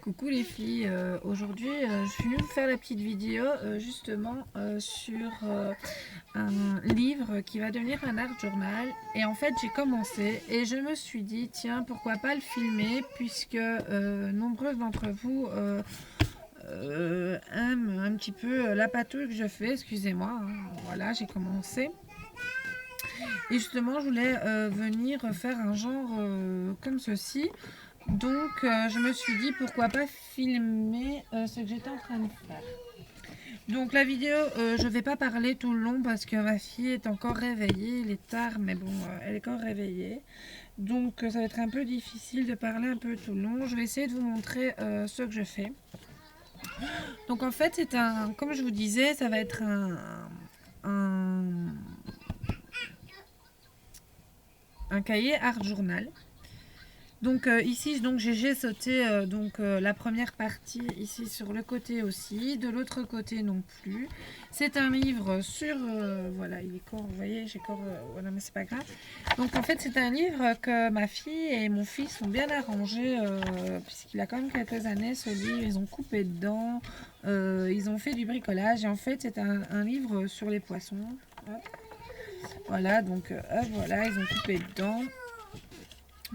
Coucou les filles, aujourd'hui je suis venue vous faire la petite vidéo justement sur un livre qui va devenir un art journal. Et en fait j'ai commencé et je me suis dit tiens pourquoi pas le filmer puisque nombreux d'entre vous aiment un petit peu la patouille que je fais, excusez-moi, hein. Voilà, j'ai commencé. Et justement je voulais venir faire un genre comme ceci. Donc je me suis dit pourquoi pas filmer ce que j'étais en train de faire. Donc la vidéo, je vais pas parler tout le long parce que ma fille est encore réveillée, il est tard mais bon, elle est encore réveillée. Donc ça va être un peu difficile de parler un peu tout le long. Je vais essayer de vous montrer ce que je fais. Donc en fait c'est un, comme je vous disais, ça va être un, un cahier art journal. Donc ici donc j'ai sauté la première partie ici sur le côté aussi, de l'autre côté non plus. C'est un livre sur voilà, il est corps, vous voyez, j'ai corps voilà, mais c'est pas grave. Donc en fait c'est un livre que ma fille et mon fils ont bien arrangé puisqu'il a quand même quelques années ce livre, ils ont coupé dedans, ils ont fait du bricolage et en fait c'est un livre sur les poissons. Hop. Voilà, donc hop, voilà, ils ont coupé dedans.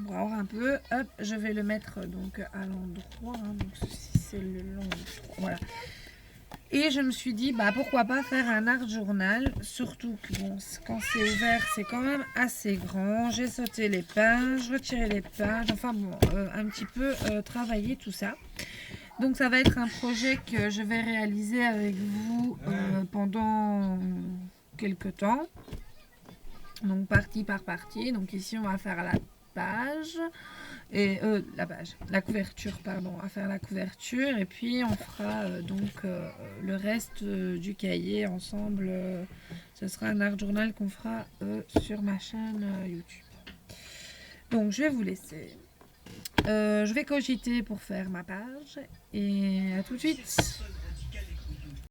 Pour avoir un peu, hop, je vais le mettre donc à l'endroit, hein, donc ceci c'est le long, voilà. Et je me suis dit, bah pourquoi pas faire un art journal, surtout que bon, quand c'est ouvert, c'est quand même assez grand. J'ai sauté les pages, retiré les pages, enfin bon, un petit peu travailler tout ça. Donc ça va être un projet que je vais réaliser avec vous pendant quelques temps. Donc partie par partie. Donc ici on va faire la page et la couverture, pardon, à faire la couverture et puis on fera le reste du cahier ensemble. Ce sera un art journal qu'on fera sur ma chaîne YouTube. Donc je vais vous laisser. Je vais cogiter pour faire ma page et à tout de suite.